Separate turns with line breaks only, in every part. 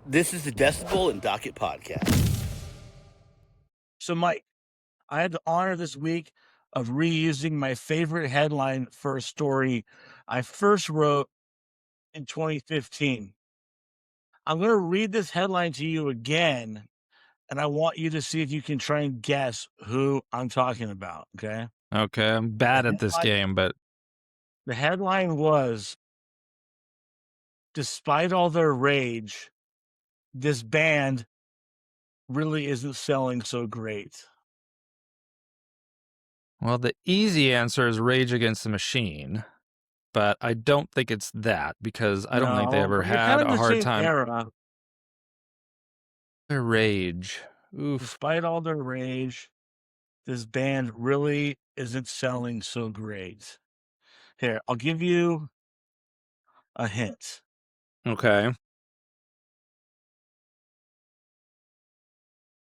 This is the Decibel and Docket podcast.
So, Mike, I had the honor this week of reusing my favorite headline for a story I first wrote in 2015. I'm going to read this headline to you again, and I want you to see if you can try and guess who I'm talking about, okay?
Okay, I'm bad at this game, but
The headline was, "Despite all their rage, this band really isn't selling so great."
well, the easy answer is Rage Against the Machine, but I don't think it's that because I don't think they
No,
ever
but you're
had
kind of
a
the
hard
same
time.
era.
Their Rage. Oof.
Despite all their rage, this band really isn't selling so great. Here, I'll give you a hint.
Okay.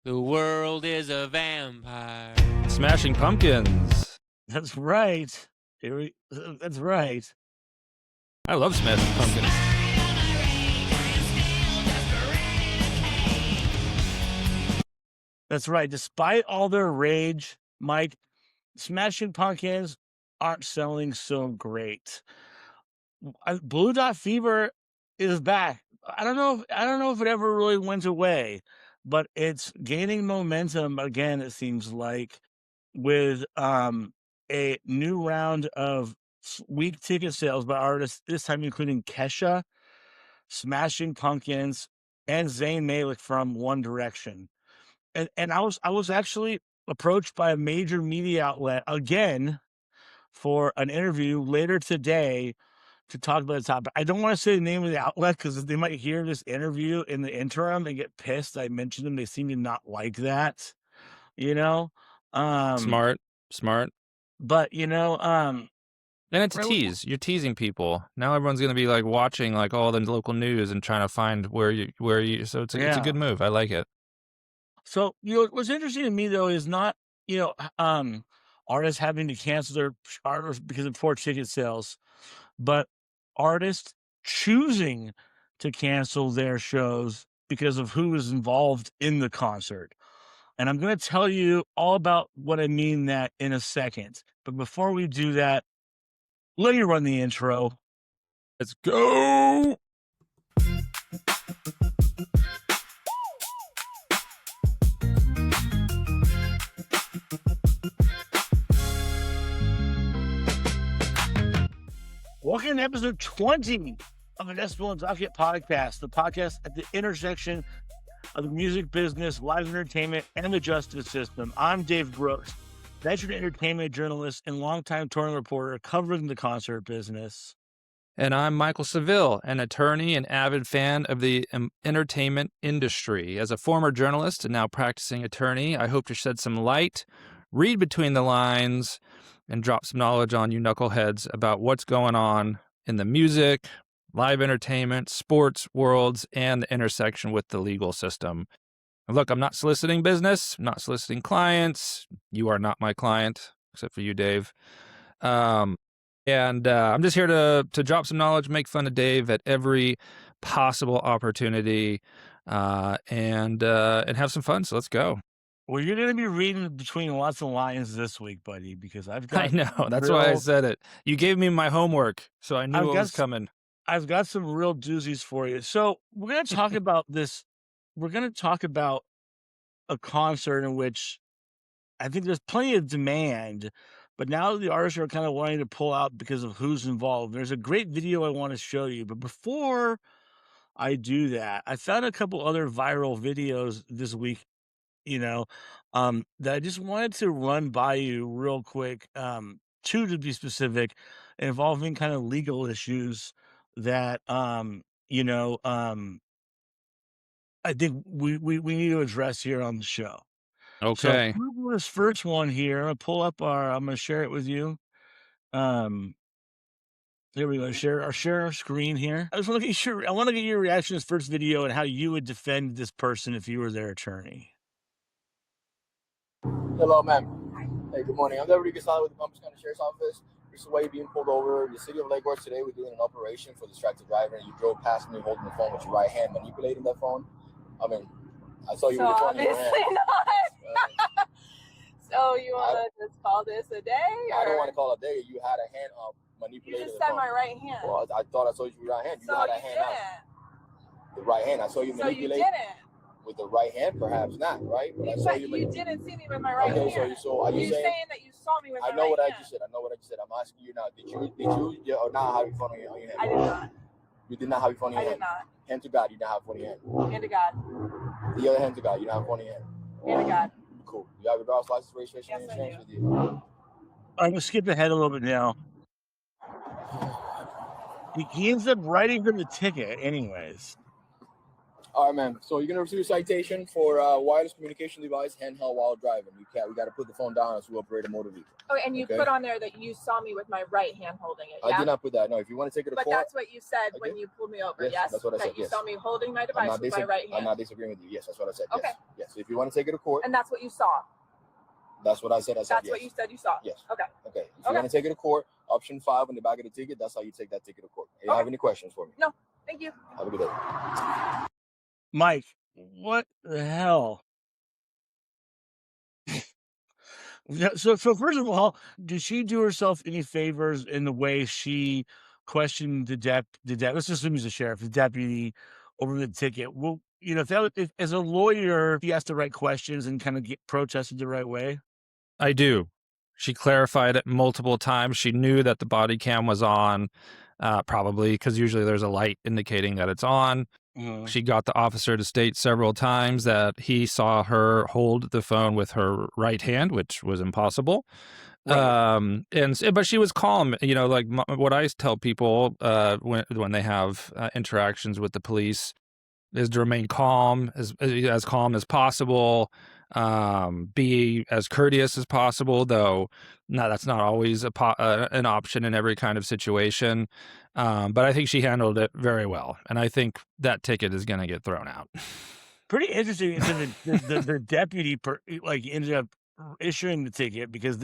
The world is a vampire.
Smashing Pumpkins.
That's right. That's right.
I love Smashing Pumpkins.
That's right. Despite all their rage, Mike, Smashing Pumpkins aren't selling so great. Blue Dot Fever is back. I don't know if it ever really went away, but it's gaining momentum again, it seems like, with a new round of week ticket sales by artists, this time including Kesha, Smashing Pumpkins, and Zayn Malik from One Direction. And I was actually approached by a major media outlet again for an interview later today to talk about the topic. I don't want to say the name of the outlet because they might hear this interview in the interim and get pissed. I mentioned them. They seem to not like that, you know?
Smart.
But,
And it's a
right,
tease. You're teasing people. Now everyone's going to be like watching like all the local news and trying to find where you. So it's a good move. I like it.
So, what's interesting to me though is not, artists having to cancel their artists because of poor ticket sales, but artists choosing to cancel their shows because of who is involved in the concert. And I'm going to tell you all about what I mean that in a second. But before we do that, let me run the intro.
Let's go.
Welcome to episode 20 of the Decibel Docket podcast, the podcast at the intersection of the music business, live entertainment, and the justice system. I'm Dave Brooks, veteran entertainment journalist and longtime touring reporter covering the concert business.
And I'm Michael Seville, an attorney and avid fan of the entertainment industry. As a former journalist and now practicing attorney, I hope to shed some light, read between the lines, and drop some knowledge on you knuckleheads about what's going on in the music, live entertainment, sports worlds, and the intersection with the legal system. And look, I'm not soliciting business, I'm not soliciting clients. You are not my client, except for you, Dave. I'm just here to drop some knowledge, make fun of Dave at every possible opportunity, and have some fun. So let's go.
Well, you're going to be reading between lots of lines this week, buddy, because I've got...
I know. That's why I said it. You gave me my homework, so I knew what was coming.
I've got some real doozies for you. So we're going to talk about this. We're going to talk about a concert in which I think there's plenty of demand, but now the artists are kind of wanting to pull out because of who's involved. There's a great video I want to show you, but before I do that, I found a couple other viral videos this week, that I just wanted to run by you real quick, two to be specific, involving kind of legal issues that, I think we need to address here on the show.
Okay.
So this first one here, I'm going to share it with you. Here we go. Share our screen here. I want to get your reaction to this first video and how you would defend this person if you were their attorney.
Hello, ma'am. Hey, good morning. I'm Deputy Gonzalez with the Palm Beach County Sheriff's Office. This is why you're being pulled over. The city of Lake Worth today, we're doing an operation for distracted driving. You drove past me holding the phone with your right hand, manipulating that phone. I mean, I saw you with the phone in your hand.
Obviously not. So you want to just call this a day? Or?
I don't want to call it a day. You had a hand up manipulating.
You just
the
said
phone.
my right hand.
Well, I thought I saw you with your right hand. You
so
had a
you
hand
didn't.
out. The right hand. I saw you manipulate.
So you didn't.
With the right hand, perhaps not, right? But I saw you.
You didn't see me with my right hand.
So are you saying
that you saw me with my right hand?
I know what I just said. I'm asking you now. Did you or not have your phone on your hand?
I did not.
You did not have your phone in your hand?
I did not.
Hand to God, you didn't have a phone in your hand.
Hand to God.
The other hand to God, you don't have a phone in your hand.
Hand to God.
Cool. You have your driver's license, registration,
yes,
and insurance
I do.
with you.
I'm gonna skip ahead a little bit now. He ends up writing her the ticket, anyways.
All right, man. So you're gonna receive a citation for wireless communication device, handheld while driving. We got to put the phone down as we operate a motor vehicle.
Oh, and you put on there that you saw me with my right hand holding it. Yeah?
I did not put that. No, if you want to take it to
but
court.
But that's what you said when you pulled me over. Yes,
that's what I said.
That you saw me holding my device with my right hand.
I'm not disagreeing with you. Yes, that's what I said.
Okay.
Yes. If you want to take it to court.
And that's what you saw.
That's what I said. That's
yes. What you said you saw.
Yes.
Okay.
Okay. If you want to take it to court, option 5 on the back of the ticket. That's how you take that ticket to court. Do you have any questions for me?
No. Thank you.
Have a good day.
Mike, what the hell? So first of all, did she do herself any favors in the way she questioned the let's just assume he's a sheriff, the deputy over the ticket? Well, you know, if as a lawyer, he has the right questions and kind of get protested the right way.
I do. She clarified it multiple times. She knew that the body cam was on, probably because usually there's a light indicating that it's on. She got the officer to state several times that he saw her hold the phone with her right hand, which was impossible. Right. But she was calm. You know, like what I tell people when they have interactions with the police is to remain calm, as calm as possible. Be as courteous as possible, though that's not always an option in every kind of situation. But I think she handled it very well, and I think that ticket is going to get thrown out.
Pretty interesting. The deputy ended up issuing the ticket because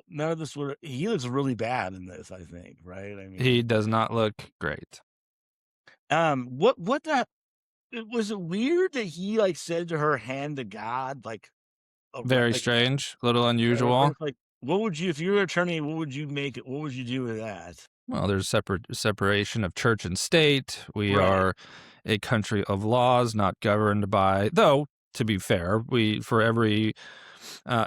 none of this he looks really bad in this. I think, right? I mean,
he does not look great.
What that? Was it weird that he said to her, "Hand to God"?
Very strange, a little unusual.
What would you, if you were an attorney, what would you make it? What would you do with that?
Well, there's separation of church and state. We are a country of laws, not governed by. Though, to be fair, for every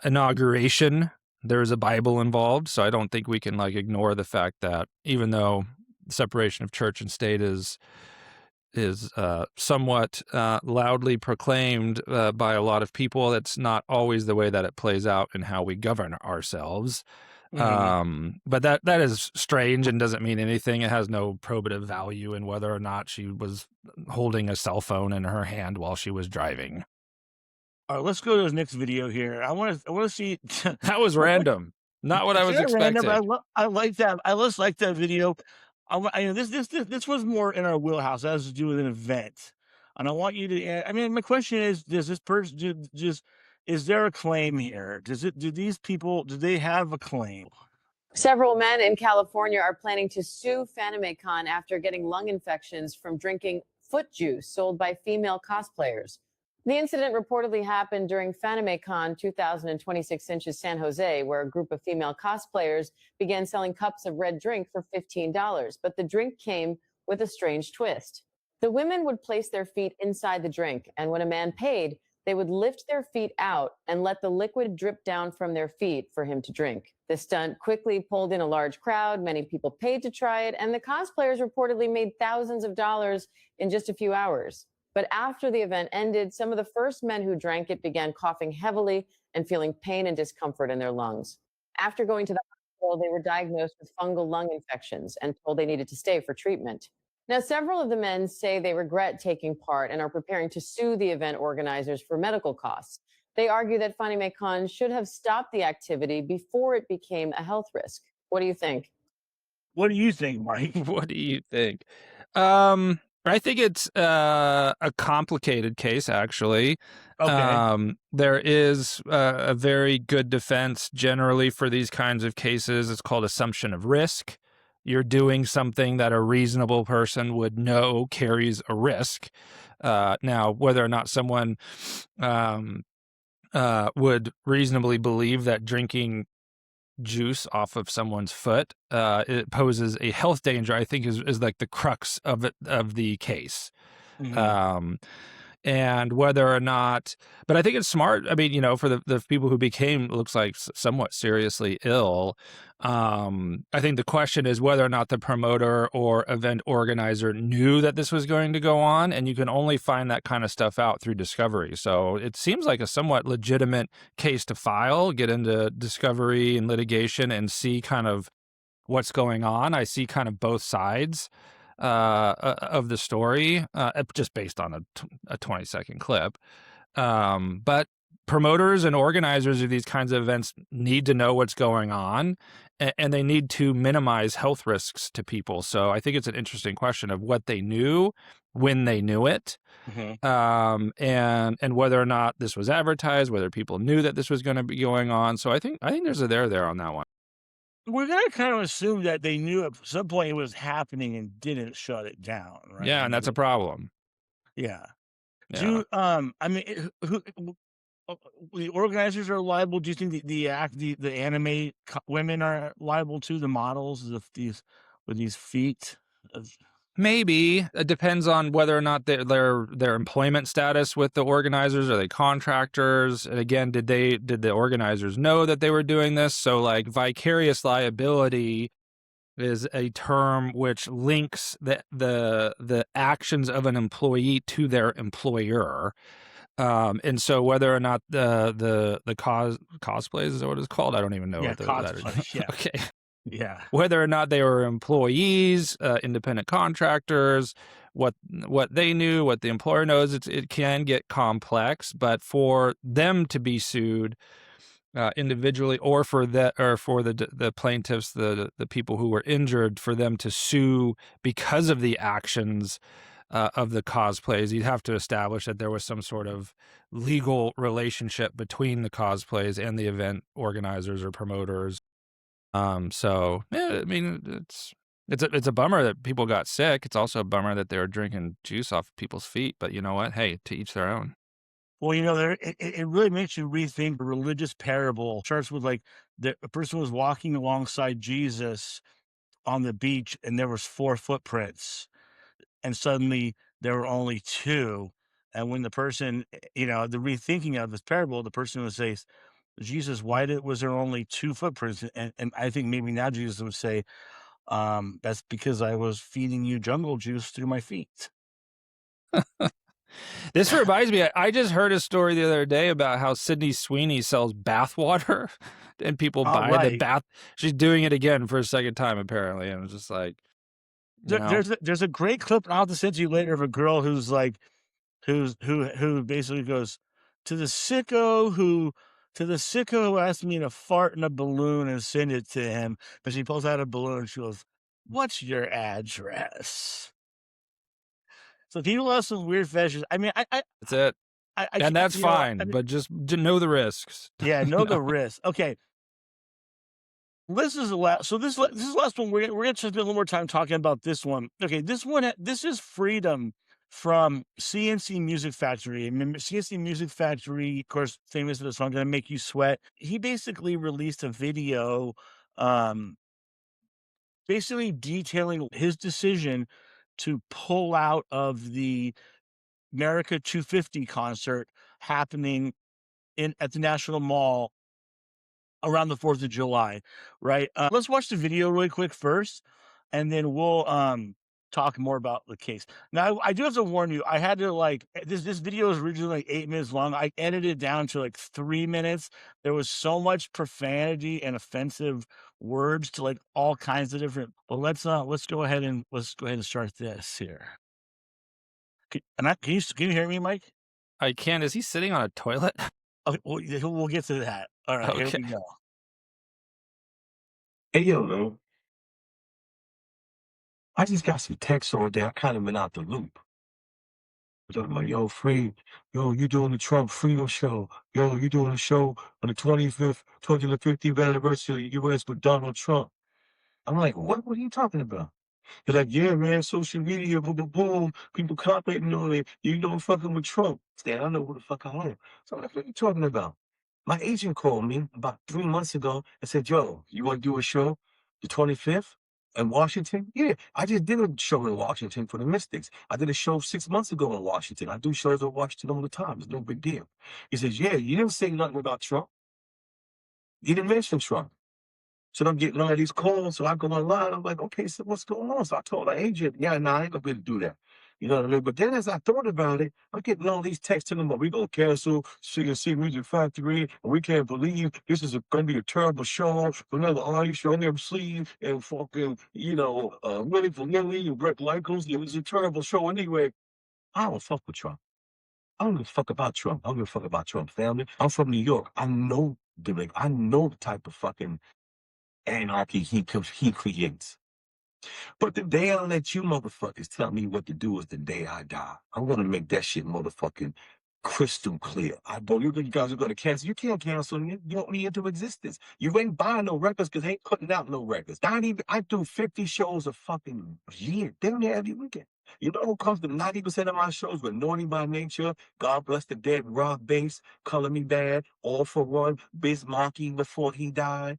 inauguration, there's a Bible involved. So I don't think we can ignore the fact that even though separation of church and state is somewhat loudly proclaimed by a lot of people, that's not always the way that it plays out in how we govern ourselves. But that is strange and doesn't mean anything. It has no probative value in whether or not she was holding a cell phone in her hand while she was driving.
All right, let's go to this next video here. I want to see.
That was random. Not what I was expecting.
I like that. I just like that video. This was more in our wheelhouse. That has to do with an event, and I want you to. I mean, my question is: does this person is there a claim here? Do these people have a claim?
Several men in California are planning to sue FanimeCon after getting lung infections from drinking foot juice sold by female cosplayers. The incident reportedly happened during FanimeCon 2026 in San Jose, where a group of female cosplayers began selling cups of red drink for $15. But the drink came with a strange twist. The women would place their feet inside the drink, and when a man paid, they would lift their feet out and let the liquid drip down from their feet for him to drink. The stunt quickly pulled in a large crowd. Many people paid to try it, and the cosplayers reportedly made thousands of dollars in just a few hours. But after the event ended, some of the first men who drank it began coughing heavily and feeling pain and discomfort in their lungs. After going to the hospital, they were diagnosed with fungal lung infections and told they needed to stay for treatment. Now, several of the men say they regret taking part and are preparing to sue the event organizers for medical costs. They argue that FanimeCon should have stopped the activity before it became a health risk. What do you think?
What do you think, Mike?
What do you think? I think it's a complicated case, actually.
Okay.
There is a very good defense generally for these kinds of cases. It's called assumption of risk. You're doing something that a reasonable person would know carries a risk. Now, whether or not someone would reasonably believe that drinking juice off of someone's foot it poses a health danger, I think is like the crux of the case.
Mhm.
And whether or not, but I think it's smart. I mean, for the people who became, looks like somewhat seriously ill, I think the question is whether or not the promoter or event organizer knew that this was going to go on, and you can only find that kind of stuff out through discovery. So it seems like a somewhat legitimate case to file, get into discovery and litigation and see kind of what's going on. I see kind of both sides of the story, just based on a 20-second clip. But promoters and organizers of these kinds of events need to know what's going on, and they need to minimize health risks to people. So I think it's an interesting question of what they knew, when they knew it, and whether or not this was advertised, whether people knew that this was going to be going on. So I think there's a there on that one.
We're gonna kind of assume that they knew at some point it was happening and didn't shut it down, right?
Yeah, and that's a problem.
Yeah.
Yeah.
Do you, I mean, the organizers are liable? Do you think the anime women are liable too? The models of these feet?
Maybe it depends on whether or not their employment status with the organizers. Are they contractors? And again, did the organizers know that they were doing this? So like vicarious liability is a term which links the actions of an employee to their employer. And so whether or not the cosplays is what it's called, I don't even know
Yeah,
what
cosplays. Yeah.
Okay.
Yeah.
Whether or not they were employees, independent contractors, what they knew, what the employer knows, it can get complex. But for them to be sued individually, or for the plaintiffs, the people who were injured, for them to sue because of the actions of the cosplays, you'd have to establish that there was some sort of legal relationship between the cosplays and the event organizers or promoters. So yeah, I mean, it's a bummer that people got sick. It's also a bummer that they were drinking juice off people's feet. But you know what? Hey, to each their own.
Well, it really makes you rethink the religious parable. It starts with like a person was walking alongside Jesus on the beach, and there was 4 footprints, and suddenly there were only 2. And when the person, the rethinking of this parable, the person would say, Jesus, was there only 2 footprints? And I think maybe now Jesus would say, that's because I was feeding you jungle juice through my feet.
This reminds me, I just heard a story the other day about how Sydney Sweeney sells bath water and people buy the bath. She's doing it again for a second time, apparently. And it was just like,
there's a great clip I'll have to send to you later of a girl who's like, who basically goes to the sicko who asked me to fart in a balloon and send it to him. But she pulls out a balloon and she goes, "What's your address?" So people have some weird fetishes. I mean,
that's it. And that's fine, but just know the risks.
Yeah, know the risks. Okay. This is the last. So this is the last one. We're gonna spend a little more time talking about this one. Okay, this is Freedom from CNC Music Factory. I mean, CNC Music Factory, of course, famous for the song "Gonna Make You Sweat." He basically released a video, basically detailing his decision to pull out of the America 250 concert happening at the National Mall around the 4th of July, right? Let's watch the video really quick first, and then we'll talk more about the case. Now, I do have to warn you, I had to this video is originally like 8 minutes long. I edited it down to like 3 minutes. There was so much profanity and offensive words to like all kinds of different. But let's go ahead and start this here. Can you hear me, Mike?
I can. Is he sitting on a toilet?
Okay, we'll get to that. All right,
okay.
Here we go.
Hey, yo, man. I just got some texts all day. I kind of been out the loop. Talking about, yo, free, yo, you doing the Trump Freedom Show. Yo, you doing a show on the 250th anniversary of the U.S. with Donald Trump. I'm like, what are you talking about? They're like, yeah, man, social media, boom, boom, boom. People commenting on it. You know, fucking with Trump. I don't know who the fuck I am. So I'm like, what are you talking about? My agent called me about 3 months ago and said, yo, you want to do a show the 25th in Washington? Yeah, I just did a show in Washington for the Mystics. I did a show 6 months ago in Washington. I do shows in Washington all the time. It's no big deal. He says, yeah, you didn't say nothing about Trump. You didn't mention Trump. So I'm getting all these calls. So I go online. I'm like, okay, so what's going on? So I told the agent, yeah, nah, I ain't gonna be able to do that. You know what I mean? But then as I thought about it, I'm getting all these texts telling me, we're gonna cancel CNC Music Factory, and we can't believe this is gonna be a terrible show. Another artist showing their sleeve and fucking, Willie Vanilli and Brett Michaels. It was a terrible show anyway. I don't fuck with Trump. I don't give a fuck about Trump. I don't give a fuck about Trump family. I'm from New York. I know the type of fucking anarchy he creates. But the day I let you motherfuckers tell me what to do is the day I die. I'm gonna make that shit motherfucking crystal clear. I believe you guys are gonna cancel. You can't cancel me. You want me into existence. You ain't buying no records because they ain't putting out no records. I do 50 shows a fucking year. Damn near every weekend. You know who comes to 90% of my shows with Naughty by Nature, God Bless the Dead, Rock Bass, Color Me Bad, All for One, Biz Markie before he died.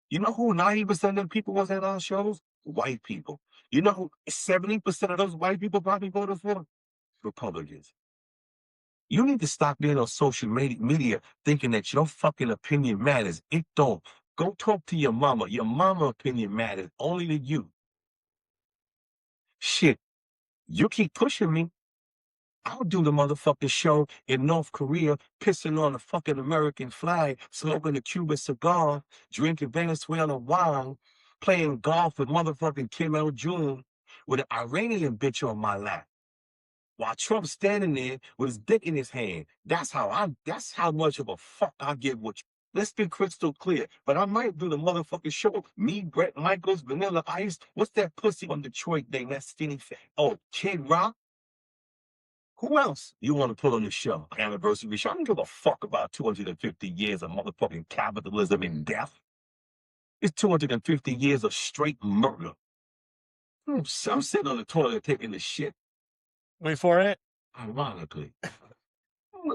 You know who 90% of the people was at our shows? White people. You know who 70% of those white people probably voted for? Republicans. You need to stop being on social media thinking that your fucking opinion matters. It don't. Go talk to your mama. Your mama opinion matters only to you. Shit, you keep pushing me. I'll do the motherfucking show in North Korea, pissing on the fucking American flag, smoking a Cuban cigar, drinking Venezuelan wine, playing golf with motherfucking Kim Il-jung with an Iranian bitch on my lap. While Trump's standing there with his dick in his hand. That's how much of a fuck I give with you. Let's be crystal clear. But I might do the motherfucking show. Me, Brett Michaels, Vanilla Ice. What's that pussy from Detroit thing? That skinny fat. Oh, Kid Rock. Who else you want to put on the show? Anniversary show. I don't give a fuck about 250 years of motherfucking capitalism and death. It's 250 years of straight murder. I'm sitting on the toilet taking the shit.
Wait for it.
Ironically.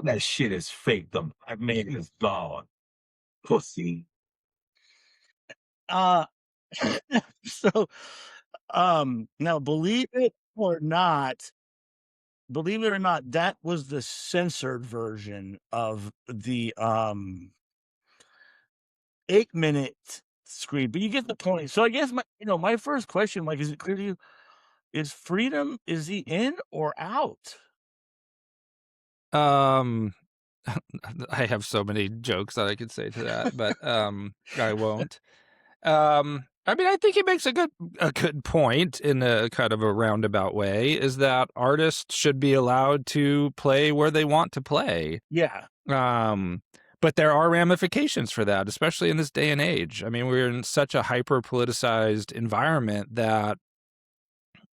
That shit is fake. The black man is God. Pussy.
So, now believe it or not, that was the censored version of the 8-minute screen. But you get the point. So I guess my first question, Mike, is it clear to you? Is Freedom, is he in or out?
I have so many jokes that I could say to that, but I won't. I mean, I think he makes a good point in a kind of a roundabout way, is that artists should be allowed to play where they want to play.
Yeah.
But there are ramifications for that, especially in this day and age. I mean, we're in such a hyper-politicized environment that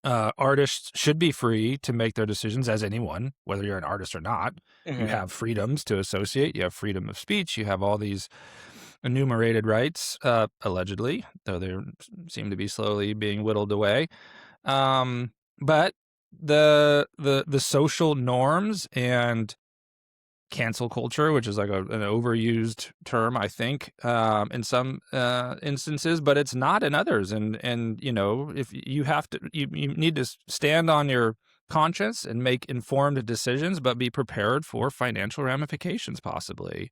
artists should be free to make their decisions, as anyone, whether you're an artist or not.
Mhm.
You have freedoms to associate. You have freedom of speech. You have all these enumerated rights, allegedly, though they seem to be slowly being whittled away. But the social norms and cancel culture, which is like an overused term, I think, in some instances, but it's not in others. And if you have to, you need to stand on your conscience and make informed decisions, but be prepared for financial ramifications, possibly.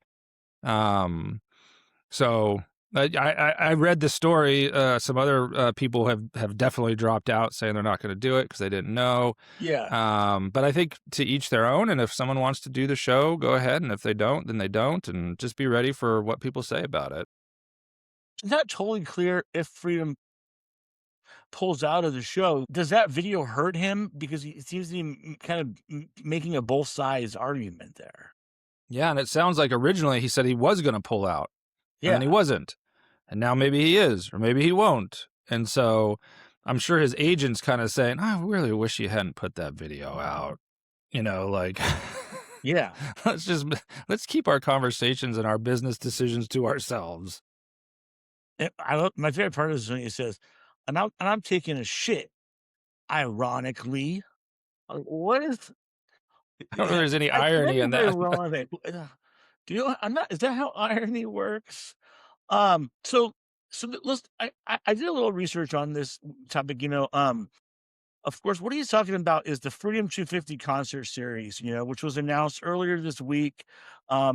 So I read the story. Some other people have definitely dropped out, saying they're not going to do it because they didn't know.
Yeah.
But I think to each their own. And if someone wants to do the show, go ahead. And if they don't, then they don't. And just be ready for what people say about it.
It's not totally clear if Freedom pulls out of the show. Does that video hurt him? Because he seems to be kind of making a both sides argument there.
Yeah, and it sounds like originally he said he was going to pull out.
Yeah.
And then he wasn't. And now maybe he is, or maybe he won't. And so I'm sure his agent's kind of saying, I really wish you hadn't put that video out. Like,
Yeah.
let's keep our conversations and our business decisions to ourselves.
My favorite part is when he says, and I'm taking a shit. Ironically, what is?
I don't know if there's any
I
irony in that.
ironic. Do you? I'm not. Is that how irony works? So let's. I did a little research on this topic. Of course, what he's talking about is the Freedom 250 concert series, which was announced earlier this week.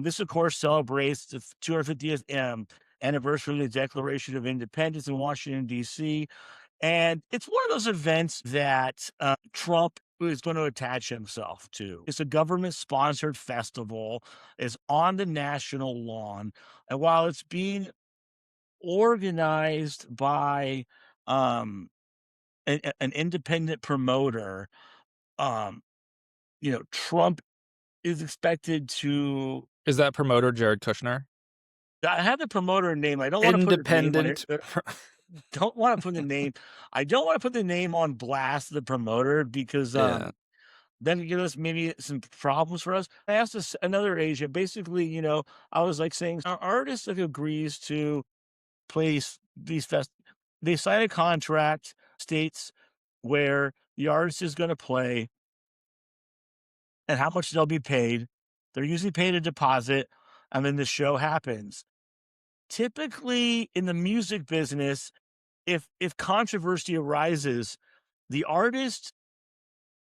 This, of course, celebrates the 250th anniversary of the Declaration of Independence in Washington, D.C. And it's one of those events that Trump is going to attach himself to. It's a government-sponsored festival. It's on the national lawn. And while it's being organized by an independent promoter, Trump is expected to.
Is that promoter Jared Kushner?
I have the promoter name. I don't want to put the name on it. Don't want to put the name. I don't want to put the name on blast, the promoter, because then it gives us maybe some problems for us. I asked another agent. Basically, I was like saying, our artist agrees to place these they sign a contract, states where the artist is going to play and how much they'll be paid. They're usually paid a deposit, and then the show happens. Typically, in the music business, if controversy arises, the artist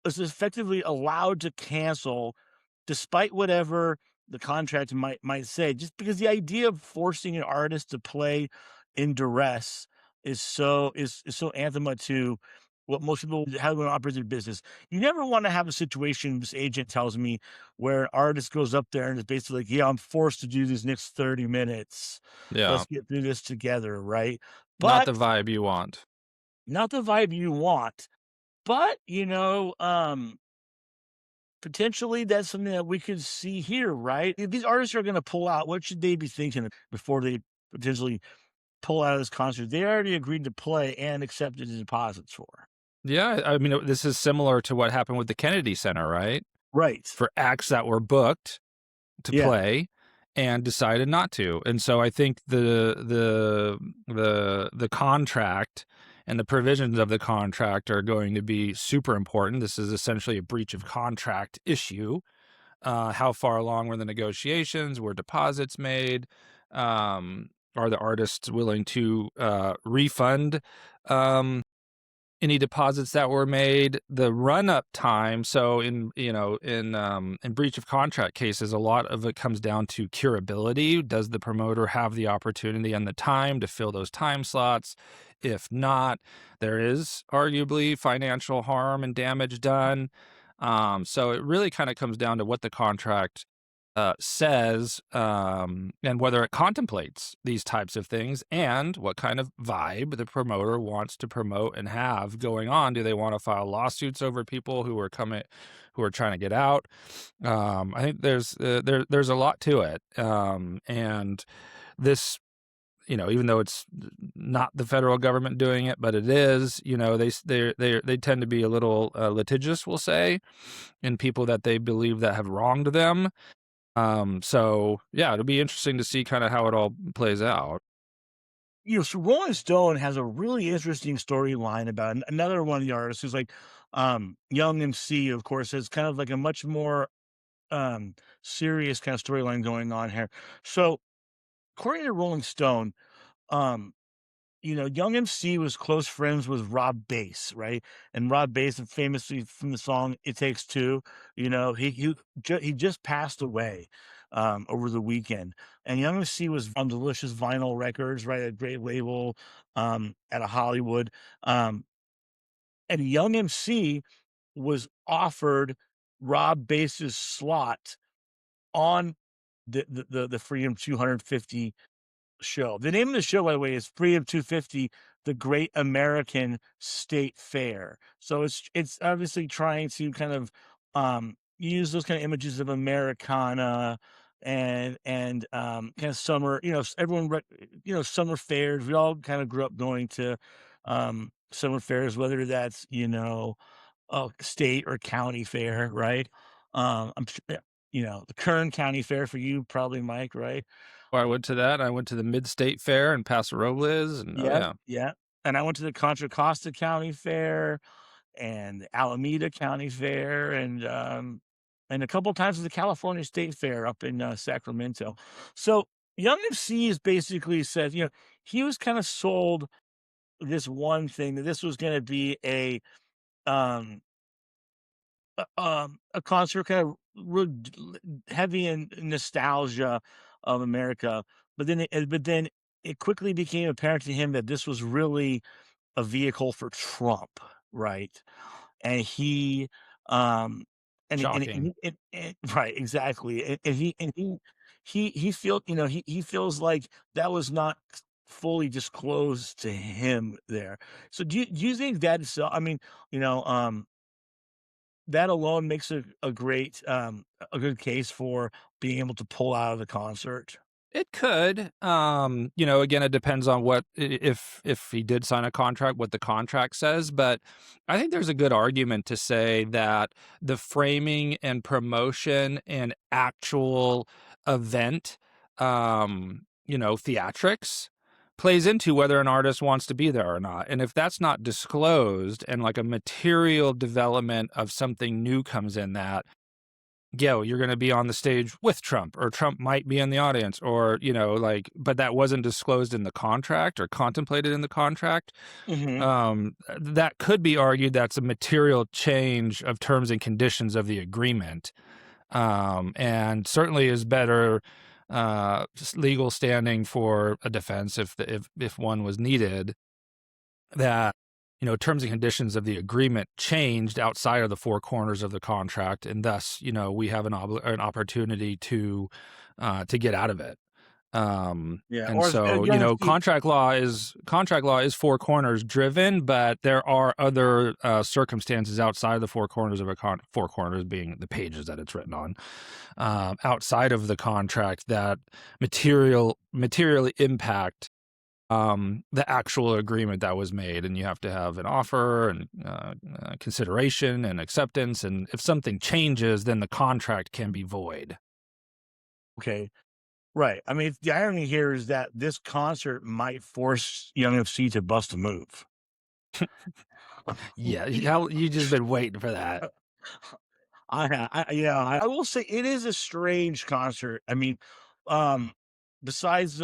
is effectively allowed to cancel, despite whatever the contract might say. Just because the idea of forcing an artist to play in duress is so anathema to what most people have when operate their business. You never want to have a situation, this agent tells me, where an artist goes up there and is basically like, yeah, I'm forced to do these next 30 minutes.
Yeah.
Let's get through this together, right?
Not the vibe you want.
Not the vibe you want. But, potentially that's something that we could see here, right? If these artists are going to pull out, what should they be thinking before they potentially pull out of this concert? They already agreed to play and accepted the deposits for.
Yeah, I mean, this is similar to what happened with the Kennedy Center, right?
Right.
For acts that were booked to play and decided not to. And so I think the contract and the provisions of the contract are going to be super important. This is essentially a breach of contract issue. How far along were the negotiations? Were deposits made? Are the artists willing to refund any deposits that were made? The run-up time. So in breach of contract cases, a lot of it comes down to curability. Does the promoter have the opportunity and the time to fill those time slots? If not, there is arguably financial harm and damage done. So it really kind of comes down to what the contract says, and whether it contemplates these types of things, and what kind of vibe the promoter wants to promote and have going on. Do they want to file lawsuits over people who are trying to get out? I think there's a lot to it, and this, even though it's not the federal government doing it, but it is, they tend to be a little litigious, we'll say, in people that they believe that have wronged them. So yeah, it'll be interesting to see kind of how it all plays out.
So Rolling Stone has a really interesting storyline about another one of the artists who's like, Young MC, of course, has kind of like a much more serious kind of storyline going on here. So according to Rolling Stone, Young MC was close friends with Rob Bass, right? And Rob Bass, famously from the song "It Takes Two," he just passed away over the weekend. And Young MC was on Delicious Vinyl Records, right? A great label out of Hollywood. And Young MC was offered Rob Bass's slot on the Freedom 250 show. The name of the show, by the way, is Freedom 250, the Great American State Fair. So it's obviously trying to kind of use those kind of images of Americana and kind of summer, everyone, summer fairs. We all kind of grew up going to summer fairs, whether that's, state or county fair, right? I'm sure, the Kern County Fair for you, probably, Mike, right?
Or I went to that. I went to the Mid-State Fair in Paso Robles, and oh
Yeah,
yeah.
yeah. And I went to the Contra Costa County Fair and the Alameda County Fair and a couple times to the California State Fair up in Sacramento. So Young MC is basically said, he was kind of sold this one thing that this was going to be um a concert kind of heavy in nostalgia of America, but then it quickly became apparent to him that this was really a vehicle for Trump, right? And he, um,
Shocking.
right, exactly, and he feel he feels like that was not fully disclosed to him there. So do you think that's I mean, you know, that alone makes a great, a good case for being able to pull out of the concert?
It could. Again, it depends on what if he did sign a contract, what the contract says. But I think there's a good argument to say that the framing and promotion and actual event, theatrics plays into whether an artist wants to be there or not. And if that's not disclosed and like a material development of something new comes in that, you're going to be on the stage with Trump, or Trump might be in the audience, or, but that wasn't disclosed in the contract or contemplated in the contract. That could be argued that's a material change of terms and conditions of the agreement. And certainly is better legal standing for a defense if one was needed, that terms and conditions of the agreement changed outside of the four corners of the contract, and thus we have an opportunity to get out of it.
Yeah,
And
or
so
Young MC
contract law is four corners driven, but there are other circumstances outside of the four corners of four corners being the pages that it's written on, outside of the contract that materially impact the actual agreement that was made. And you have to have an offer and consideration and acceptance. And if something changes, then the contract can be void.
Okay. Right. I mean, the irony here is that this concert might force Young MC to bust a move.
Yeah, you just been waiting for that.
I will say it is a strange concert. I mean, besides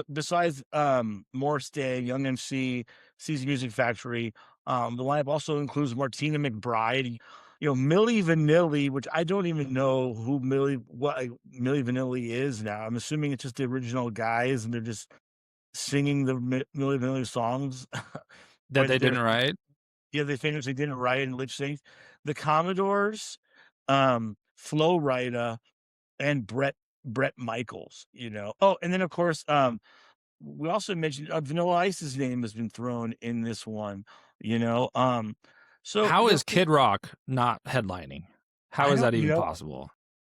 Morris Day, Young MC, C's Music Factory, the lineup also includes Martina McBride, Milli Vanilli, which I don't even know what Milli Vanilli is now. I'm assuming it's just the original guys and they're just singing the Milli Vanilli songs
That they didn't write.
Yeah, they famously didn't write and lip sync. The Commodores, Flo Rida, and Brett Michaels. Oh, and then of course, we also mentioned Vanilla Ice's name has been thrown in this one. So
how is Kid Rock not headlining? How is that even possible?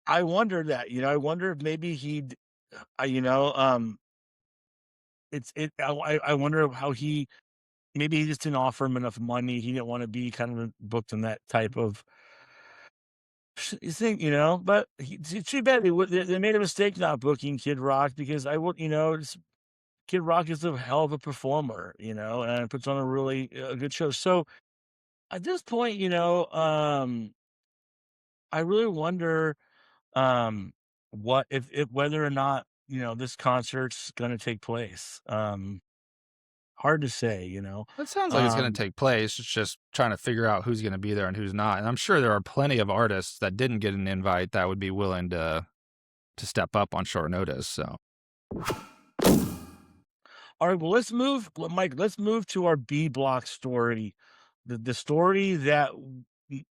I wonder that. I wonder if maybe he'd. I wonder how maybe he just didn't offer him enough money. He didn't want to be kind of booked in that type of thing, but it's too bad they made a mistake not booking Kid Rock, because Kid Rock is a hell of a performer, and puts on a really good show. So at this point, I really wonder what if whether or not this concert's going to take place. Hard to say,
It sounds like it's going to take place. It's just trying to figure out who's going to be there and who's not. And I'm sure there are plenty of artists that didn't get an invite that would be willing to step up on short notice. So,
all right, well, Mike. Let's move to our B block story, the story that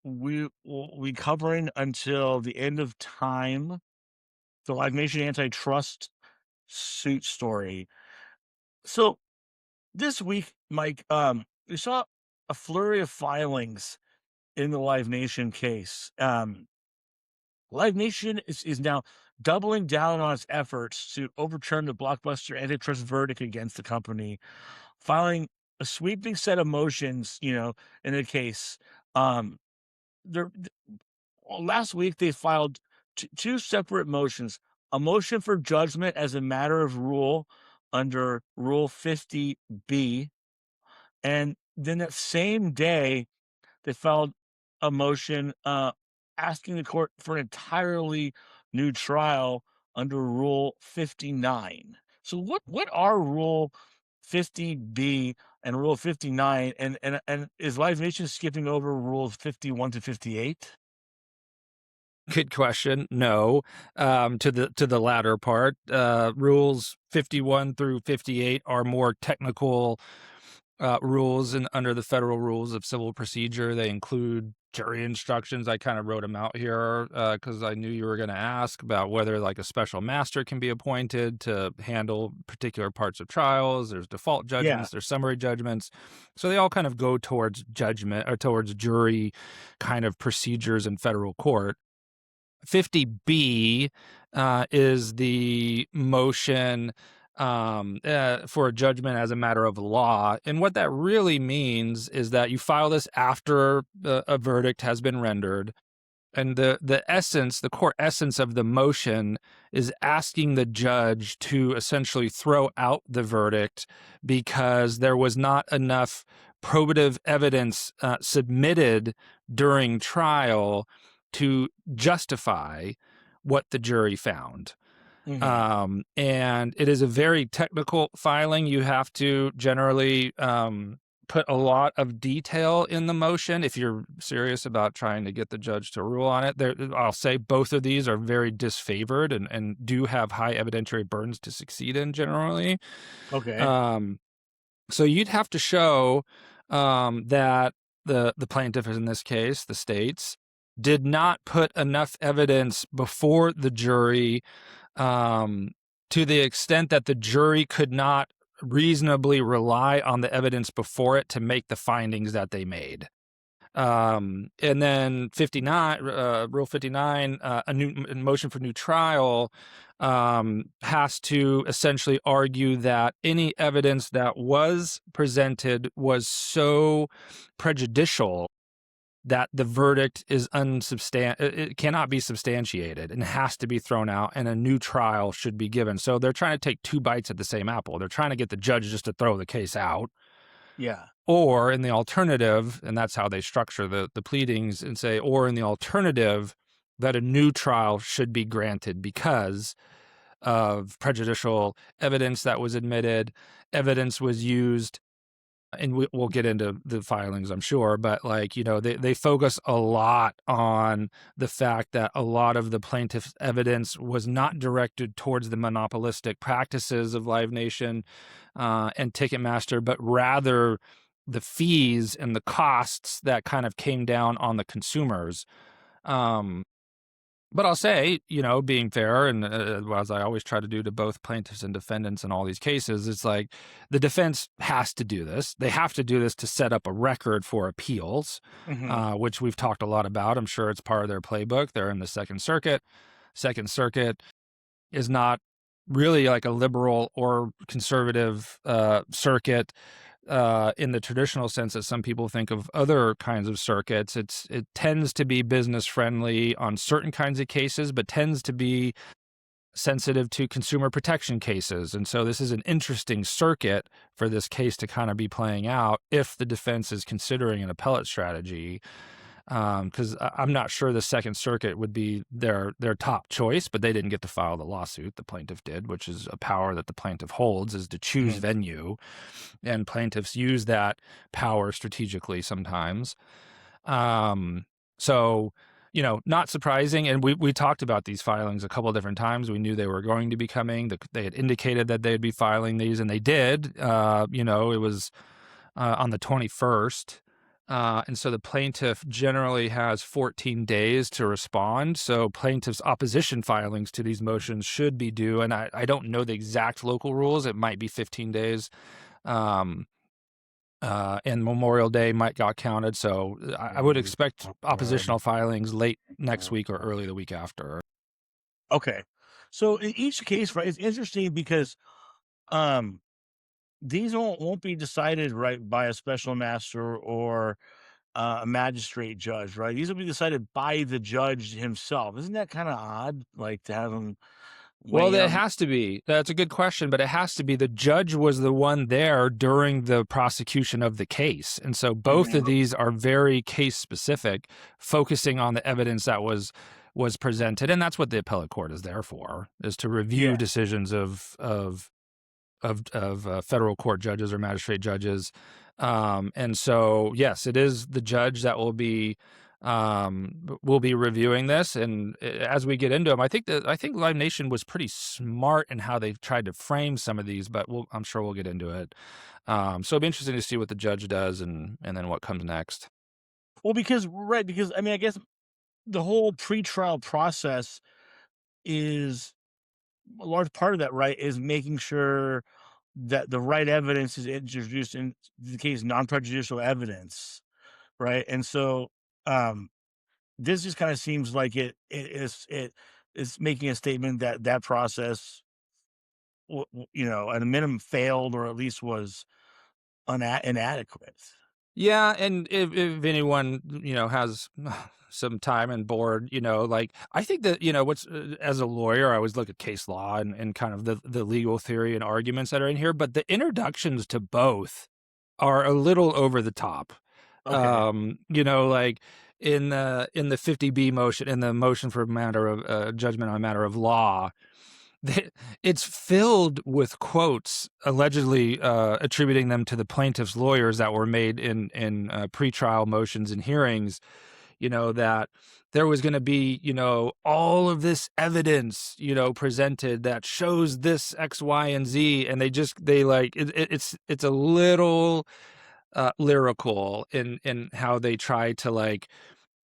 we will be covering until the end of time. The Live Nation antitrust suit story. So this week, Mike, we saw a flurry of filings in the Live Nation case. Live Nation is now doubling down on its efforts to overturn the Blockbuster antitrust verdict against the company, filing a sweeping set of motions, in the case. There, last week they filed two separate motions: a motion for judgment as a matter of rule under Rule 50B, and then that same day they filed a motion asking the court for an entirely new trial under Rule 59. So what are Rule 50B and Rule 59, and is Live Nation skipping over Rules 51 to 58?
Good question. No, to the latter part. Rules 51 through 58 are more technical rules under the federal rules of civil procedure. They include jury instructions. I kind of wrote them out here because I knew you were going to ask about whether like a special master can be appointed to handle particular parts of trials. There's default judgments, there's summary judgments. So they all kind of go towards judgment or towards jury kind of procedures in federal court. 50B is the motion for a judgment as a matter of law. And what that really means is that you file this after a verdict has been rendered. And the core essence of the motion is asking the judge to essentially throw out the verdict because there was not enough probative evidence submitted during trial to justify what the jury found.
Mm-hmm.
And it is a very technical filing. You have to generally put a lot of detail in the motion if you're serious about trying to get the judge to rule on it. I'll say both of these are very disfavored and do have high evidentiary burdens to succeed in generally.
Okay.
So you'd have to show that the plaintiff, in this case, the states, did not put enough evidence before the jury to the extent that the jury could not reasonably rely on the evidence before it to make the findings that they made. And then 59, Rule 59, a motion for new trial has to essentially argue that any evidence that was presented was so prejudicial that the verdict is it cannot be substantiated and has to be thrown out, and a new trial should be given. So they're trying to take two bites at the same apple. They're trying to get the judge just to throw the case out.
Yeah.
Or in the alternative, and that's how they structure the pleadings, and say, or in the alternative, that a new trial should be granted because of prejudicial evidence that was admitted, evidence was used. And we'll get into the filings, I'm sure, but they focus a lot on the fact that a lot of the plaintiff's evidence was not directed towards the monopolistic practices of Live Nation and Ticketmaster, but rather the fees and the costs that kind of came down on the consumers. But I'll say, being fair, and as I always try to do to both plaintiffs and defendants in all these cases, it's like the defense has to do this. They have to do this to set up a record for appeals, which we've talked a lot about. I'm sure it's part of their playbook. They're in the Second Circuit. Second Circuit is not really like a liberal or conservative circuit in the traditional sense that some people think of other kinds of circuits. It tends to be business friendly on certain kinds of cases, but tends to be sensitive to consumer protection cases. And so this is an interesting circuit for this case to kind of be playing out if the defense is considering an appellate strategy. Because I'm not sure the Second Circuit would be their top choice, but they didn't get to file the lawsuit. The plaintiff did, which is a power that the plaintiff holds, is to choose venue, and plaintiffs use that power strategically sometimes. So, not surprising. And we talked about these filings a couple of different times. We knew they were going to be coming. They had indicated that they'd be filing these, and they did. It was on the 21st. And so the plaintiff generally has 14 days to respond. So plaintiff's opposition filings to these motions should be due. And I don't know the exact local rules. It might be 15 days. And Memorial Day might got counted. So I would expect oppositional filings late next week or early the week after.
Okay. So in each case, right, it's interesting because these won't be decided right by a special master or a magistrate judge, right? These will be decided by the judge himself. Isn't that kind of odd? Like to have him
Well,
weigh in
it
on.
has to be. That's a good question, but it has to be. The judge was the one there during the prosecution of the case. And so both of these are very case specific, focusing on the evidence that was presented. And that's what the appellate court is there for, is to review
Yeah.
decisions of federal court judges or magistrate judges. And so, yes, it is the judge that will be reviewing this. And as we get into them, I think Live Nation was pretty smart in how they tried to frame some of these, but I'm sure we'll get into it. So it'll be interesting to see what the judge does and then what comes next.
Well, because I mean, I guess the whole pretrial process is a large part of that, right? Is making sure that the right evidence is introduced, in the case non-prejudicial evidence, right? And so this just kind of seems like it is making a statement that process, at a minimum failed, or at least was inadequate.
Yeah, and if anyone, has some time and bored, I think that, what's as a lawyer, I always look at case law and kind of the legal theory and arguments that are in here, but the introductions to both are a little over the top.
Okay.
Like in the 50B motion, in the motion for matter of judgment on a matter of law, it's filled with quotes allegedly attributing them to the plaintiff's lawyers that were made in pretrial motions and hearings, that there was going to be, all of this evidence, presented that shows this X, Y, and Z. And it's a little lyrical in how they try to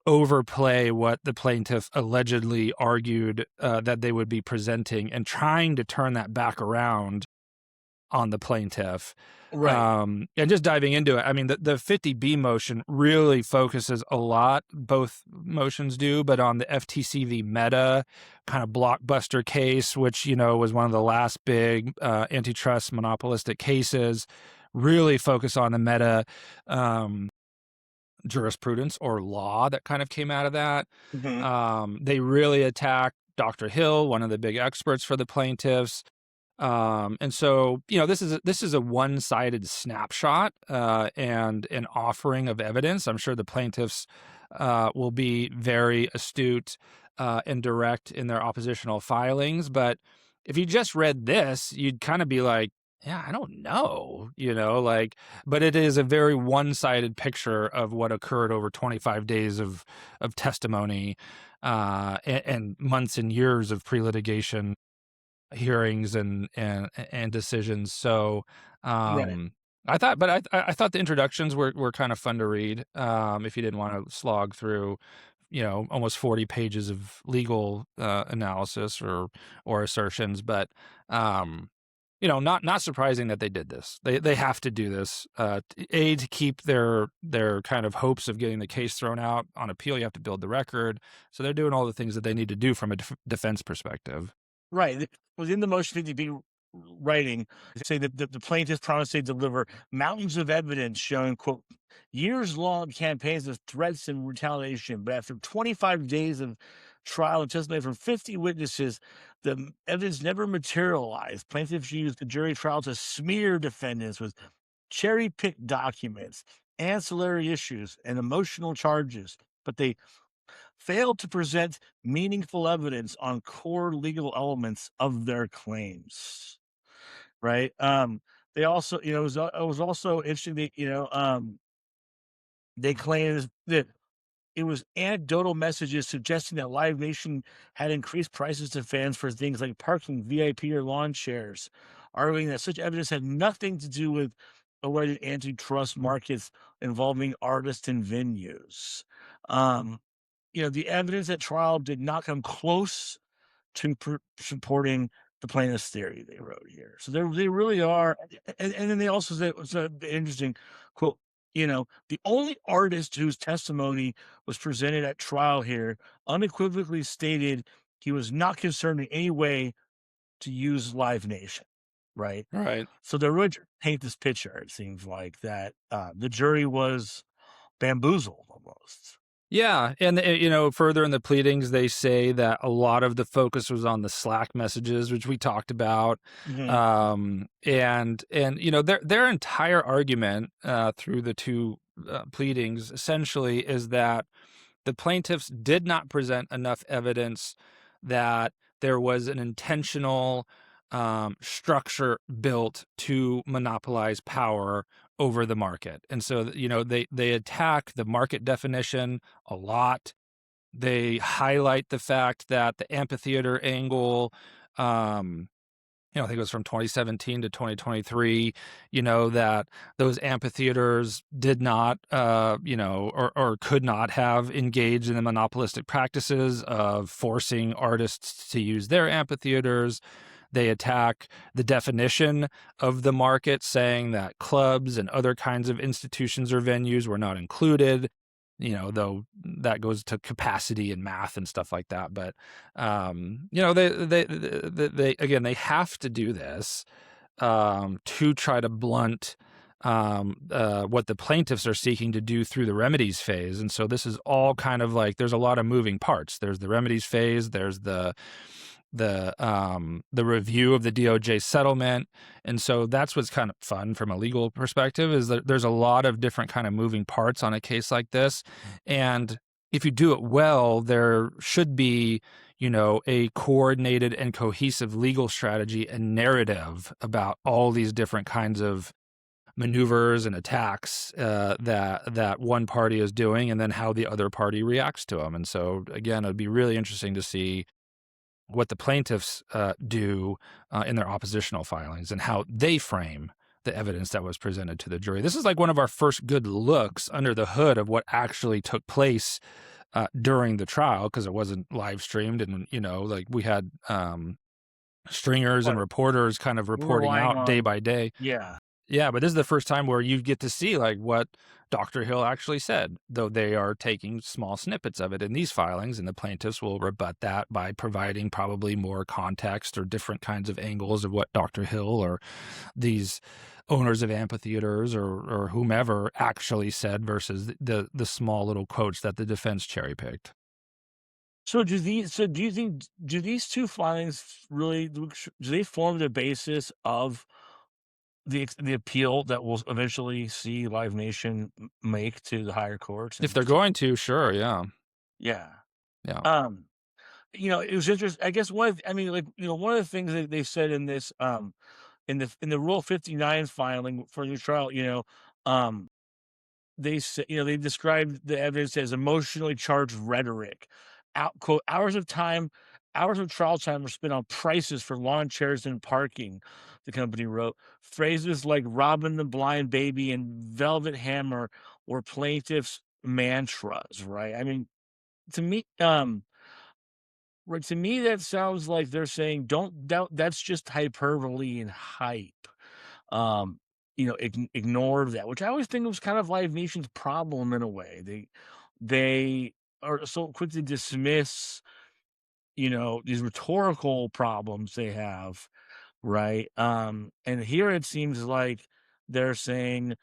overplay what the plaintiff allegedly argued that they would be presenting and trying to turn that back around on the plaintiff.
Right.
And just diving into it, I mean, the 50B motion really focuses a lot, both motions do, but on the FTC v. Meta kind of blockbuster case, which, was one of the last big antitrust monopolistic cases, really focus on the Meta jurisprudence or law that kind of came out of that.
Mm-hmm.
They really attacked Dr. Hill, one of the big experts for the plaintiffs. And so, this is a one-sided snapshot and an offering of evidence. I'm sure the plaintiffs will be very astute and direct in their oppositional filings. But if you just read this, you'd kind of be like, yeah, I don't know, but it is a very one-sided picture of what occurred over 25 days of testimony and months and years of pre-litigation hearings and decisions. So
Right.
I thought the introductions were kind of fun to read if you didn't want to slog through almost 40 pages of legal analysis or assertions, but not surprising that they did this. They have to do this to keep their kind of hopes of getting the case thrown out on appeal. You have to build the record, so they're doing all the things that they need to do from a defense perspective.
Right. Within the motion 50B writing, say that the plaintiffs promised they deliver mountains of evidence showing, quote, years-long campaigns of threats and retaliation. But after 25 days of trial and testimony from 50 witnesses, the evidence never materialized. Plaintiffs used the jury trial to smear defendants with cherry-picked documents, ancillary issues, and emotional charges. But they failed to present meaningful evidence on core legal elements of their claims. Right. They also, it was also interesting that, they claimed that it was anecdotal messages suggesting that Live Nation had increased prices to fans for things like parking, VIP, or lawn chairs, arguing that such evidence had nothing to do with alleged antitrust markets involving artists and venues. The evidence at trial did not come close to supporting the plaintiff's theory, they wrote here. So they really are. And then they also said, it was interesting quote, the only artist whose testimony was presented at trial here unequivocally stated he was not concerned in any way to use Live Nation. right?
Right.
So they're really trying to paint this picture, it seems like, that the jury was bamboozled almost.
Yeah, and further in the pleadings, they say that a lot of the focus was on the Slack messages, which we talked about, and their entire argument through the two pleadings essentially is that the plaintiffs did not present enough evidence that there was an intentional structure built to monopolize power over the market. And so, they attack the market definition a lot. They highlight the fact that the amphitheater angle, I think it was from 2017 to 2023, that those amphitheaters did not, or could not have engaged in the monopolistic practices of forcing artists to use their amphitheaters. They attack the definition of the market, saying that clubs and other kinds of institutions or venues were not included, though that goes to capacity and math and stuff like that. But, they have to do this to try to blunt what the plaintiffs are seeking to do through the remedies phase. And so this is all kind of like, there's a lot of moving parts. There's the remedies phase, there's the review of the DOJ settlement. And so that's what's kind of fun from a legal perspective, is that there's a lot of different kind of moving parts on a case like this. And if you do it well, there should be, a coordinated and cohesive legal strategy and narrative about all these different kinds of maneuvers and attacks that one party is doing, and then how the other party reacts to them. And so, again, it'd be really interesting to see what the plaintiffs do in their oppositional filings and how they frame the evidence that was presented to the jury. This is like one of our first good looks under the hood of what actually took place during the trial, because it wasn't live streamed, and we had stringers and reporters kind of reporting out day by day. Yeah, but this is the first time where you get to see like what Dr. Hill actually said, though they are taking small snippets of it in these filings, and the plaintiffs will rebut that by providing probably more context or different kinds of angles of what Dr. Hill or these owners of amphitheaters or whomever actually said versus the small little quotes that the defense cherry picked.
So do you think, do these two filings really, do they form the basis of the appeal that will eventually see Live Nation make to the higher courts?
If they're going to, sure, yeah.
Yeah.
Yeah.
It was interesting. I guess one of the things that they said in this, in the Rule 59 filing for the trial, they said, they described the evidence as emotionally charged rhetoric. Quote, hours of trial time were spent on prices for lawn chairs and parking, the company wrote. Phrases like robbing the blind baby and velvet hammer were plaintiffs' mantras, right? I mean, to me, that sounds like they're saying, don't doubt, that's just hyperbole and hype. Ignore that, which I always think was kind of Live Nation's problem in a way. They are so quick to dismiss, these rhetorical problems they have, right? And here it seems like they're saying,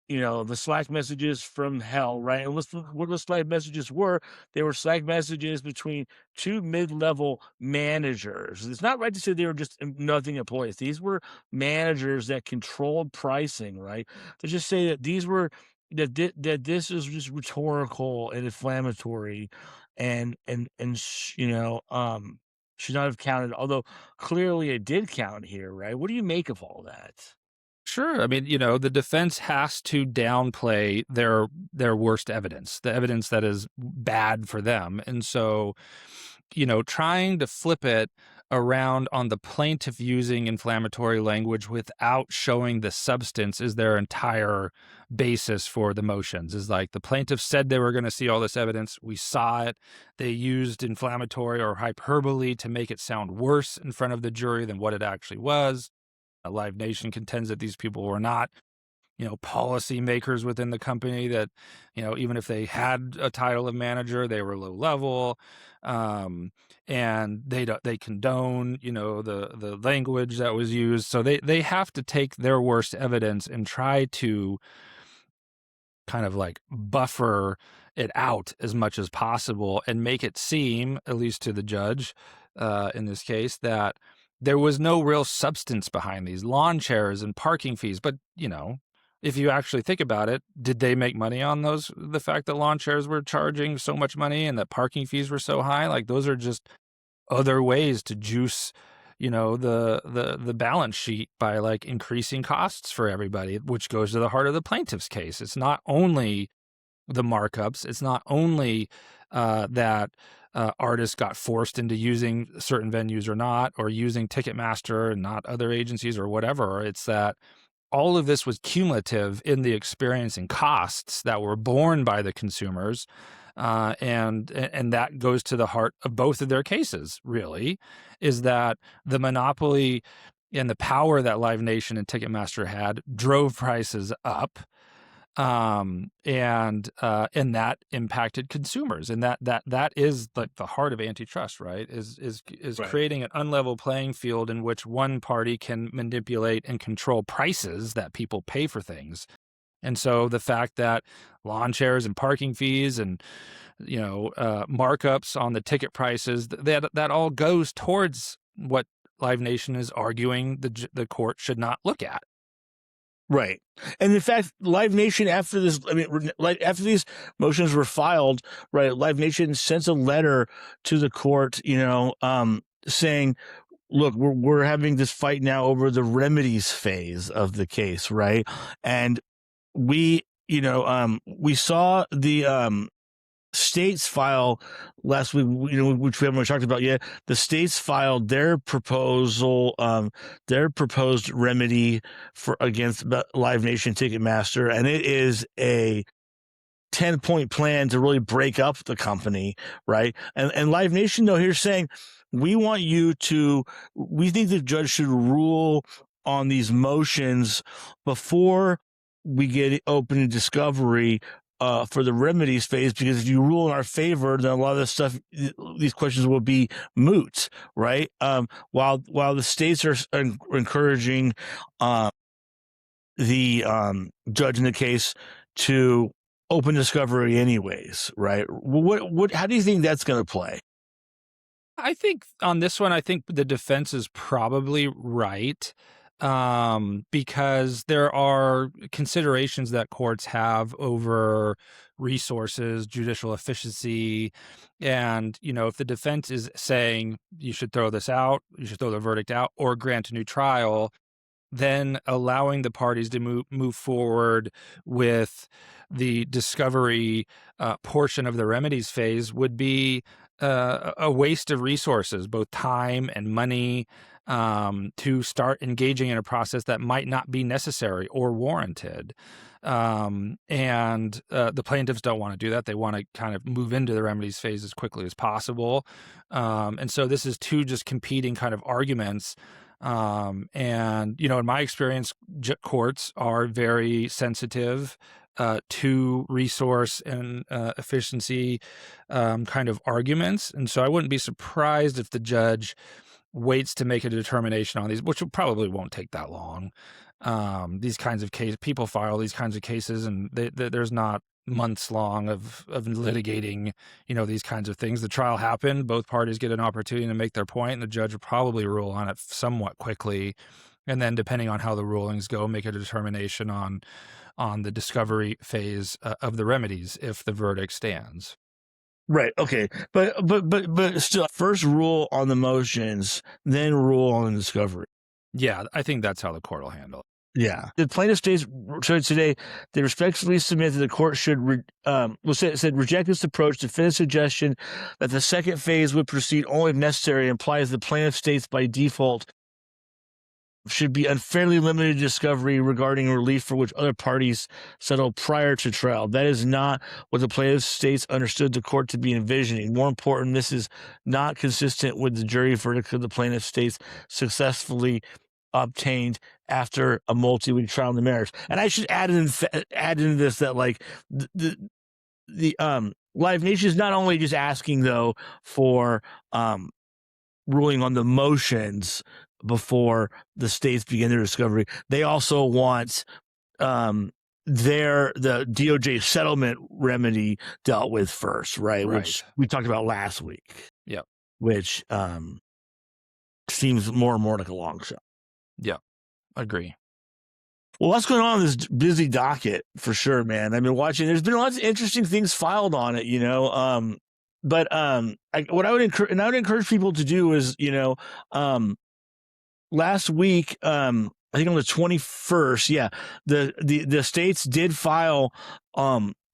the Slack messages from hell, right? And what the Slack messages were, they were Slack messages between two mid-level managers. It's not right to say they were just nothing employees. These were managers that controlled pricing, right? To just say that that this is just rhetorical and inflammatory, and should not have counted. Although clearly it did count here, right? What do you make of all that?
Sure. I mean, the defense has to downplay their worst evidence, the evidence that is bad for them. And so, trying to flip it around on the plaintiff using inflammatory language without showing the substance is their entire basis for the motions. Is like the plaintiff said they were going to see all this evidence. We saw it. They used inflammatory or hyperbole to make it sound worse in front of the jury than what it actually was. Live Nation contends that these people were not policy makers within the company that, even if they had a title of manager, they were low level, and they condone, the language that was used. So they have to take their worst evidence and try to kind of like buffer it out as much as possible and make it seem, at least to the judge, in this case, that there was no real substance behind these lawn chairs and parking fees. But, if you actually think about it, did they make money on those? The fact that lawn chairs were charging so much money and that parking fees were so high, like those are just other ways to juice, the balance sheet by like increasing costs for everybody, which goes to the heart of the plaintiff's case. It's not only the markups. It's not only that artists got forced into using certain venues or not, or using Ticketmaster and not other agencies or whatever. It's that all of this was cumulative in the experience and costs that were borne by the consumers. And that goes to the heart of both of their cases, really, is that the monopoly and the power that Live Nation and Ticketmaster had drove prices up. And that impacted consumers, and that is like the heart of antitrust, right? Is
Right.
creating an unlevel playing field in which one party can manipulate and control prices that people pay for things. And so the fact that lawn chairs and parking fees and markups on the ticket prices, that all goes towards what Live Nation is arguing the court should not look at.
Right. And in fact, Live Nation, after these motions were filed, right, Live Nation sent a letter to the court, saying, look, we're having this fight now over the remedies phase of the case, right? And we saw the states file last week, which we haven't really talked about yet. The states filed their proposal, their proposed remedy against Live Nation Ticketmaster, and it is a 10-point plan to really break up the company, right? And Live Nation, though, here's saying, we think the judge should rule on these motions before we get open to discovery for the remedies phase, because if you rule in our favor, then a lot of this stuff, these questions will be moot, right? While the states are encouraging the judge in the case to open discovery anyways, right? How do you think that's going to play?
I think on this one, the defense is probably right, because there are considerations that courts have over resources, judicial efficiency, and, if the defense is saying you should throw this out, you should throw the verdict out, or grant a new trial, then allowing the parties to move forward with the discovery portion of the remedies phase would be a waste of resources, both time and money, to start engaging in a process that might not be necessary or warranted. And the plaintiffs don't want to do that. They want to kind of move into the remedies phase as quickly as possible. And so this is two just competing kind of arguments. And, in my experience, courts are very sensitive to resource and efficiency kind of arguments. And so I wouldn't be surprised if the judge waits to make a determination on these, which probably won't take that long. These kinds of cases, people file these kinds of cases, and there's not months long of litigating, these kinds of things. The trial happened, both parties get an opportunity to make their point, and the judge will probably rule on it somewhat quickly. And then depending on how the rulings go, make a determination on the discovery phase of the remedies if the verdict stands.
Right. Okay. But still, first rule on the motions, then rule on the discovery.
Yeah, I think that's how the court will handle it.
Yeah. The plaintiff states today they respectfully submit that the court should reject this approach. Defendant's suggestion that the second phase would proceed only if necessary implies the plaintiff states by default should be unfairly limited discovery regarding relief for which other parties settled prior to trial. That is not what the plaintiff states understood the court to be envisioning. More important, this is not consistent with the jury verdict of the plaintiff states successfully obtained after a multi-week trial in the marriage. And I should add into this that like the Live Nation is not only just asking though for ruling on the motions before the states begin their discovery. They also want the DOJ settlement remedy dealt with first, right? Which we talked about last week.
Yep.
Which seems more and more like a long shot.
Yeah, agree.
Well, what's going on in this busy docket for sure, man? I've been watching. There's been lots of interesting things filed on it, you know. But what I would encourage people to do is, you know, last week, I think on the 21st, yeah, the states did file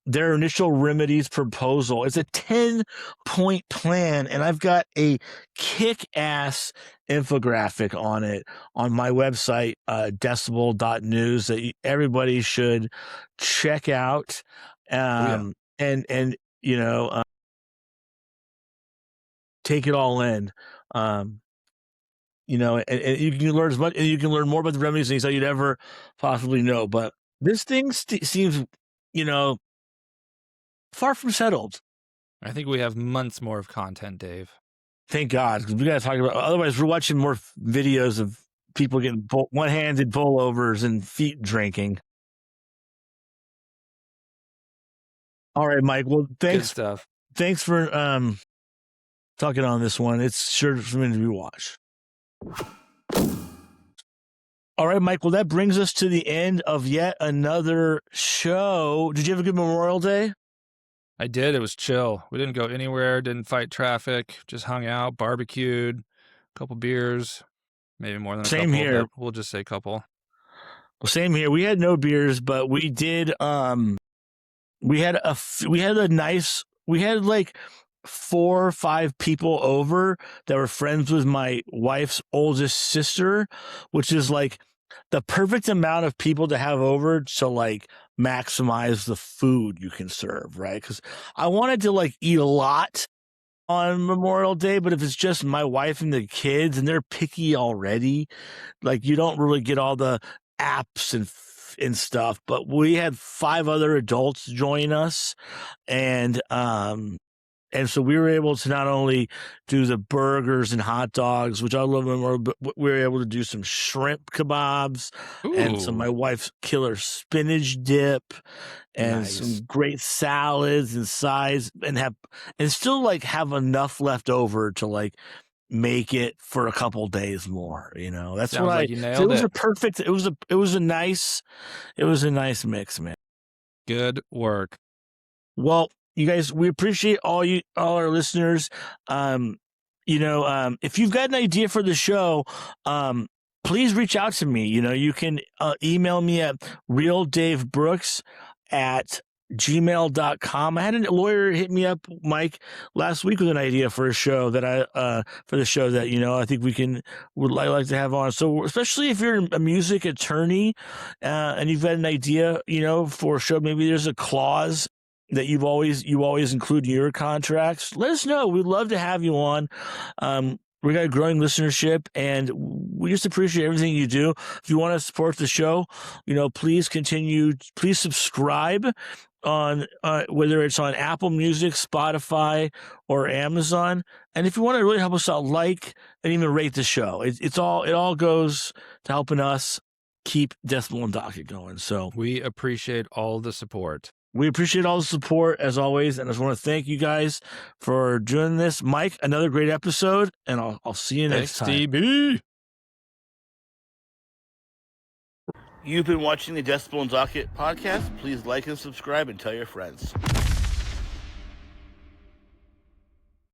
their initial remedies proposal. It's a 10-point plan, and I've got a kick-ass infographic on it on my website, decibel.news, that everybody should check out. And you know, take it all in. You know, and you can learn as much, and you can learn more about the remedies than you'd ever possibly know. But this thing seems, you know, far from settled.
I think we have months more of content, Dave.
Thank God, because we got to talk about. Otherwise, we're watching more videos of people getting one-handed pullovers and feet drinking. All right, Mike. Well, thanks.
Good stuff.
Thanks for talking on this one. It's sure something to be watched. All right, Mike. Well, that brings us to the end of yet another show. Did you have a good Memorial Day?
I did. It was chill. We didn't go anywhere, didn't fight traffic, just hung out, barbecued, a couple beers, maybe more than a couple.
Same here.
We'll just say couple.
Well, same here. We had no beers, but we did. We had like 4 or 5 people over that were friends with my wife's oldest sister, which is like the perfect amount of people to have over to like maximize the food you can serve, right? Because I wanted to like eat a lot on Memorial Day, but if it's just my wife and the kids and they're picky already, like you don't really get all the apps and stuff. But we had 5 other adults join us, and so we were able to not only do the burgers and hot dogs, which I love more, but we were able to do some shrimp kebabs and some my wife's killer spinach dip and some great salads and sides, and still like have enough left over to like make it for a couple days more. You know, that's
Sounds
what
like you nailed
so it was
it.
a perfect. It was a nice mix, man.
Good work.
Well, you guys, we appreciate all our listeners. You know, if you've got an idea for the show, please reach out to me. You know, you can email me at realdavebrooks@gmail.com. I had a lawyer hit me up, Mike, last week with an idea for a show that I you know, I think would like to have on. So especially if you're a music attorney and you've got an idea, you know, for a show, maybe there's a clause that you always include in your contracts, let us know. We'd love to have you on. We got a growing listenership, and we just appreciate everything you do. If you want to support the show, you know, please subscribe on whether it's on Apple Music, Spotify, or Amazon. And if you want to really help us out, like and even rate the show. It all goes to helping us keep Decibel and Docket going. So
we appreciate all the support.
We appreciate all the support, as always, and I just want to thank you guys for doing this. Mike, another great episode, and I'll see you next time.
DB.
You've been watching the Decibel and Docket podcast. Please like and subscribe and tell your friends.